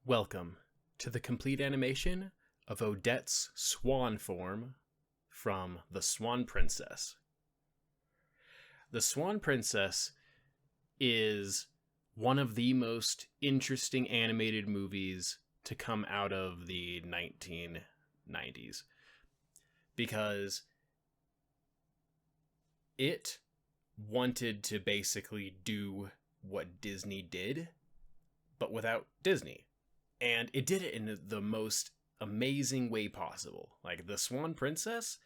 Welcome to the complete animation of Odette's Swan form from The Swan Princess. The Swan Princess is one of the most interesting animated movies to come out of the 1990s because it wanted to basically do what Disney did, but without Disney. And it did it in the most amazing way possible. Like, the Swan Princess,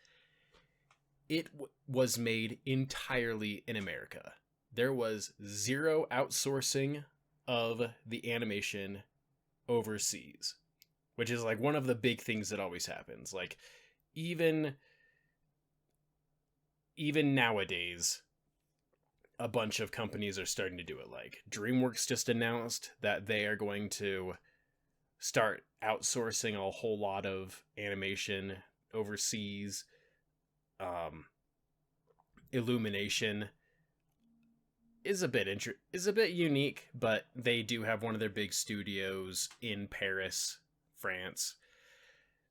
it was made entirely in America. There was zero outsourcing of the animation overseas, which is like one of the big things that always happens. Like, even nowadays, a bunch of companies are starting to do it. Like, DreamWorks just announced that they are going to start outsourcing a whole lot of animation overseas. Illumination is a bit unique, but they do have one of their big studios in Paris, France.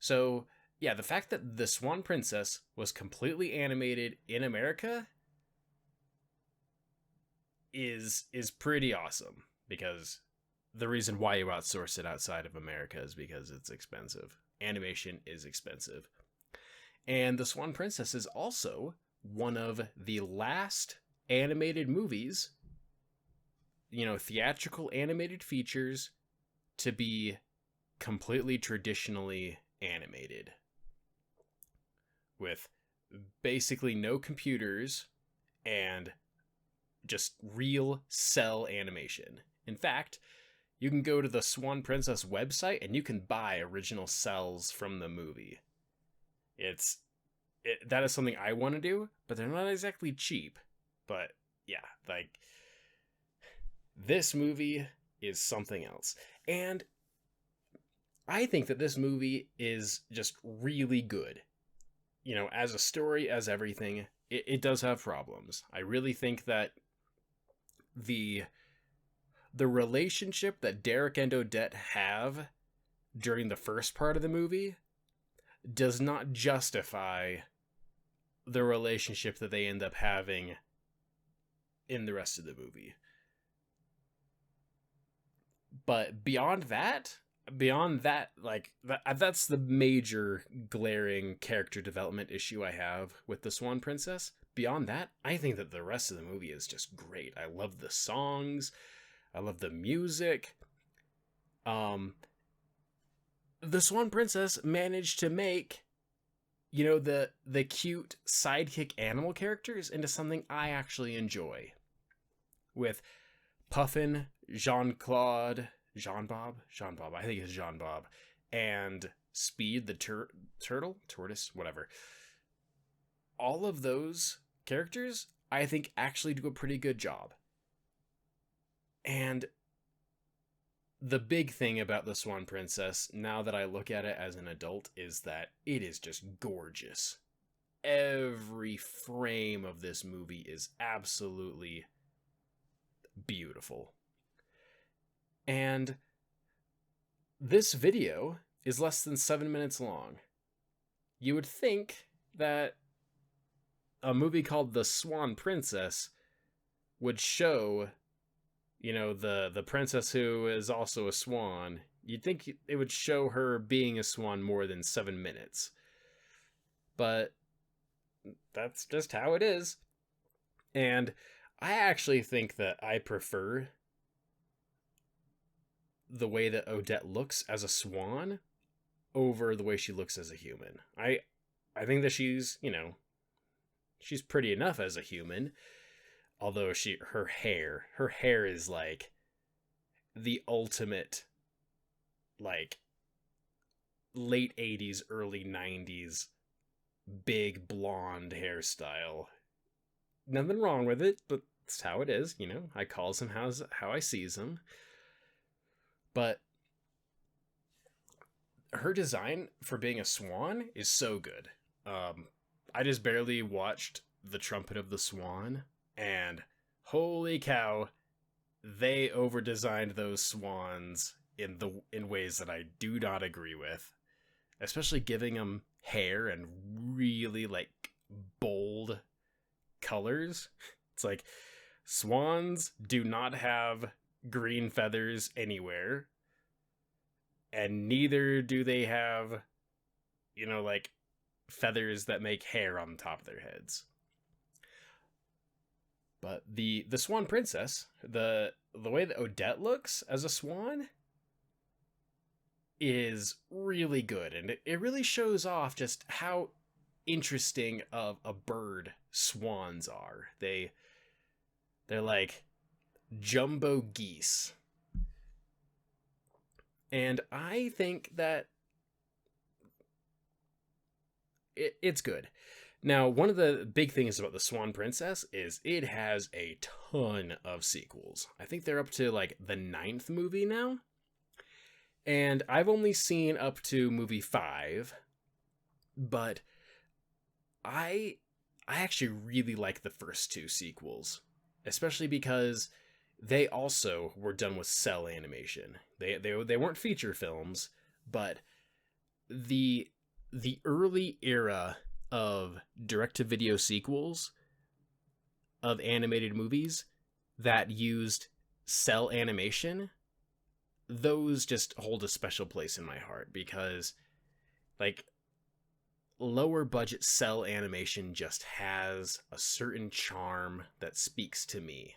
So yeah, the fact that the Swan Princess was completely animated in America is pretty awesome, because the reason why you outsource it outside of America is because it's expensive. Animation is expensive. And The Swan Princess is also one of the last animated movies, theatrical animated features, to be completely traditionally animated, with basically no computers and just real cell animation. In fact, you can go to the Swan Princess website and you can buy original cells from the movie. That is something I want to do, but they're not exactly cheap. But yeah, like, this movie is something else. And I think that this movie is just really good. As a story, as everything, it does have problems. I really think that the relationship that Derek and Odette have during the first part of the movie does not justify the relationship that they end up having in the rest of the movie. But beyond that, that's the major glaring character development issue I have with the Swan Princess. Beyond that, I think that the rest of the movie is just great. I love the songs. I love the music. The Swan Princess managed to make, the cute sidekick animal characters into something I actually enjoy. With Puffin, Jean Bob, I think it's Jean Bob, and Speed the tortoise, whatever. All of those characters, I think, actually do a pretty good job. And the big thing about the Swan Princess, now that I look at it as an adult, is that it is just gorgeous. Every frame of this movie is absolutely beautiful. And this video is less than 7 minutes long. You would think that a movie called The Swan Princess would show, the princess who is also a swan. You'd think it would show her being a swan more than 7 minutes. But that's just how it is. And I actually think that I prefer the way that Odette looks as a swan over the way she looks as a human. I think that she's pretty enough as a human. Although her hair is like the ultimate, like, late 80s, early 90s big blonde hairstyle. Nothing wrong with it, but it's how it is, I calls him how I sees him. But her design for being a swan is so good. I just barely watched The Trumpet of the Swan, and holy cow, they over-designed those swans in ways that I do not agree with, especially giving them hair and really like bold colors. It's like swans do not have green feathers anywhere, and neither do they have, like feathers that make hair on top of their heads. But the Swan Princess, the way that Odette looks as a swan is really good, and it really shows off just how interesting of a bird swans are. They're like jumbo geese. And I think that it's good. Now, one of the big things about the Swan Princess is it has a ton of sequels. I think they're up to like the 9th movie now. And I've only seen up to movie 5, but I actually really like the first 2 sequels, especially because they also were done with cell animation. They weren't feature films, but the early era of direct-to-video sequels of animated movies that used cell animation, those just hold a special place in my heart, because like lower budget cell animation just has a certain charm that speaks to me.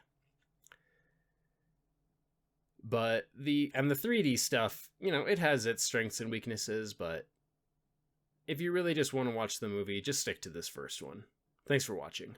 But the 3D stuff, it has its strengths and weaknesses, but if you really just want to watch the movie, just stick to this first one. Thanks for watching.